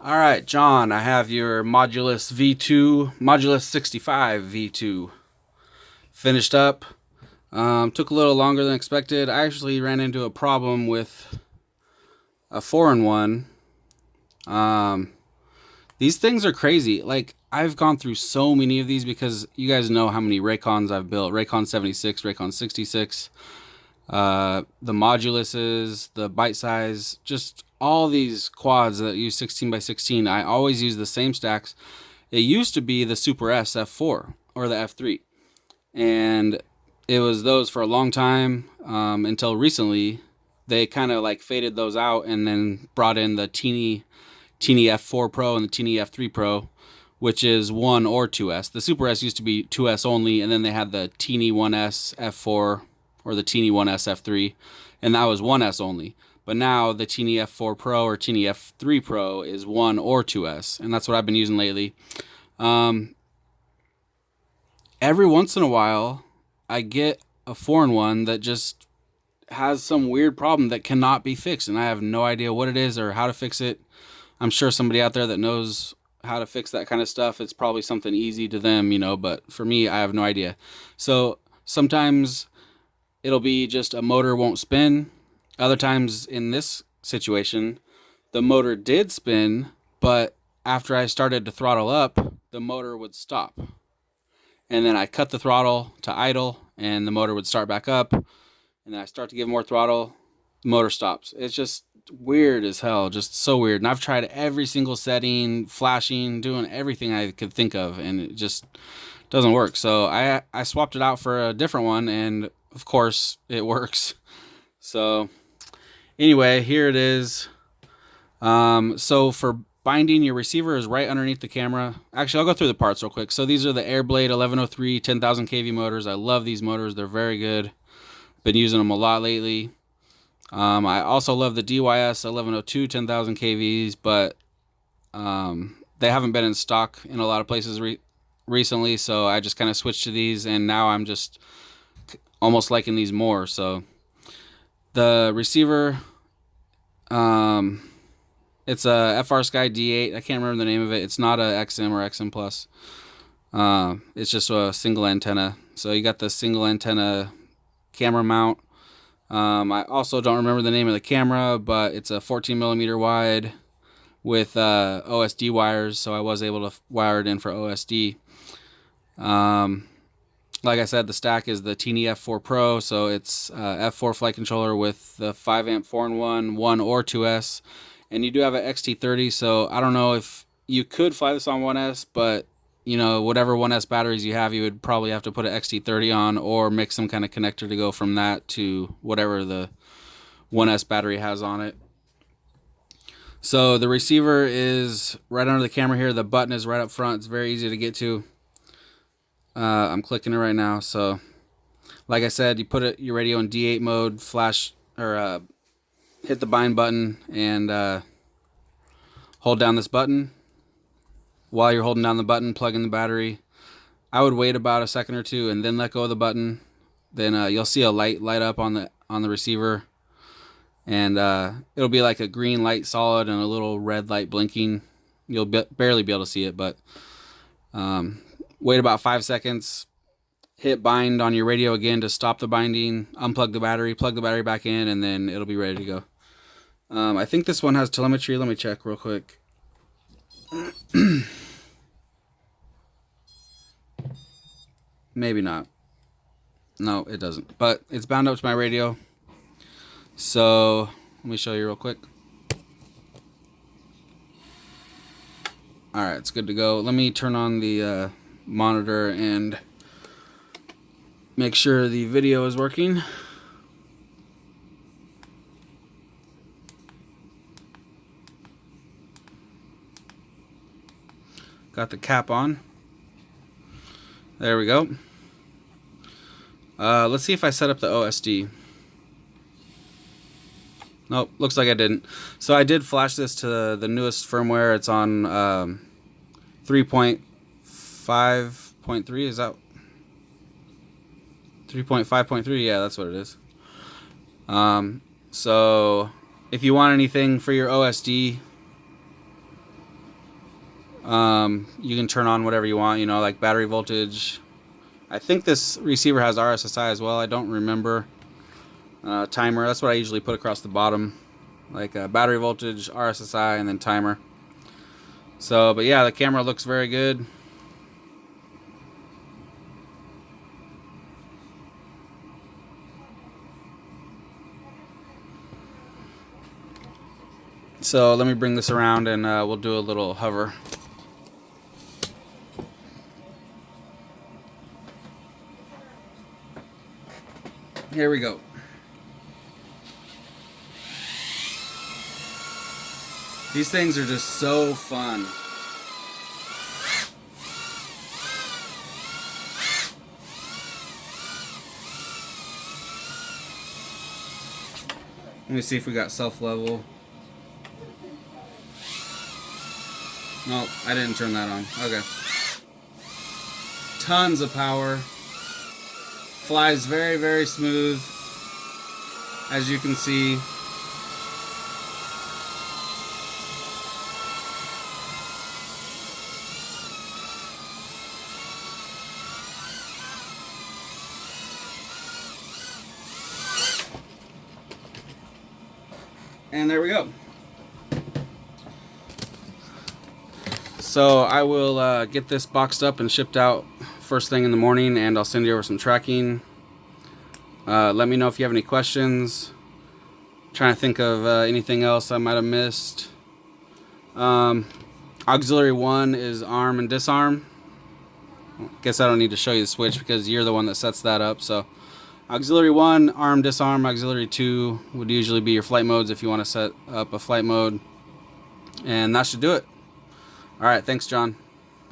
All right, John, I have your modulus65 V2 finished up. Took a little longer than expected. I actually ran into a problem with a 4-in-1. Um, these things are crazy. Like, I've gone through so many of these because you guys know how many Raycons I've built. Raycon 76, Raycon 66, the moduluses, the bite size, just all these quads that use 16 by 16. I always use the same stacks. It used to be the Super S F4 or the F3, and it was those for a long time until recently. They kind of like faded those out and then brought in the teeny F4 Pro and the teeny F3 Pro, which is 1 or 2S. The Super S used to be 2S only, and then they had the teeny 1S F4 or the teeny 1S F3, and that was 1S only. But now the teeny F4 Pro or teeny F3 Pro is 1 or 2S, and that's what I've been using lately. Every once in a while, I get a 4-in-1 that just has some weird problem that cannot be fixed, and I have no idea what it is or how to fix it. I'm sure somebody out there that knows how to fix that kind of stuff. It's probably something easy to them, but for me, I have no idea. So sometimes it'll be just a motor won't spin. Other times in this situation, the motor did spin, but after I started to throttle up, the motor would stop. And then I cut the throttle to idle, and the motor would start back up. And then I start to give more throttle, the motor stops. It's just weird as hell, just so weird. And I've tried every single setting, flashing, doing everything I could think of, and it just doesn't work. So I swapped it out for a different one, and of course it works. So anyway, here it is. So for binding, your receiver is right underneath the camera. Actually, I'll go through the parts real quick. So these are the Airblade 1103 10,000 kV motors. I love these motors. They're very good. Been using them a lot lately. I also love the DYS 1102 10,000 kVs, but they haven't been in stock in a lot of places recently, so I just kind of switched to these, and now I'm just almost liking these more. So the receiver, it's a FR Sky D8. I can't remember the name of it. It's not a XM or XM Plus. It's just a single antenna. So you got the single antenna camera mount. I also don't remember the name of the camera, but it's a 14 millimeter wide with OSD wires, so I was able to wire it in for OSD. Like I said, the stack is the teeny F4 Pro, so it's F4 flight controller with the 5 amp 4-in-1, 1 or 2S, and you do have an XT30, so I don't know if you could fly this on 1S, but whatever 1S batteries you have, you would probably have to put an XT30 on or make some kind of connector to go from that to whatever the 1S battery has on it. So the receiver is right under the camera here. The button is right up front. It's very easy to get to. I'm clicking it right now. So like I said, you put your radio in D8 mode, flash or hit the bind button and hold down this button. While you're holding down the button, plug in the battery. I would wait about a second or two and then let go of the button. Then you'll see a light up on the receiver, and it'll be like a green light solid and a little red light blinking. You'll barely be able to see it, but wait about 5 seconds. Hit bind on your radio again to stop the binding. Unplug the battery, plug the battery back in, and then it'll be ready to go. I think this one has telemetry. Let me check real quick. Maybe not. No, it doesn't. But it's bound up to my radio. So let me show you real quick. Alright, it's good to go. Let me turn on the monitor and make sure the video is working. Got the cap on. There we go. Let's see if I set up the OSD. Nope, looks like I didn't. So I did flash this to the newest firmware. It's on 3.5.3. Is that 3.5.3? Yeah, that's what it is. So if you want anything for your OSD, You can turn on whatever you want, you know, like battery voltage. I think this receiver has RSSI as well. I don't remember. Timer, that's what I usually put across the bottom. Like battery voltage, RSSI, and then timer. So, but yeah, the camera looks very good. So let me bring this around and we'll do a little hover. Here we go. These things are just so fun. Let me see if we got self-level. No, I didn't turn that on. Okay. Tons of power. Flies very, very smooth, as you can see. And there we go. So I will get this boxed up and shipped out first thing in the morning, and I'll send you over some tracking. Let me know if you have any questions. Trying to think of anything else I might have missed. Auxiliary 1 is arm and disarm. Guess I don't need to show you the switch because you're the one that sets that up. So auxiliary 1, arm, disarm. Auxiliary 2 would usually be your flight modes if you want to set up a flight mode. And that should do it. All right, thanks, John.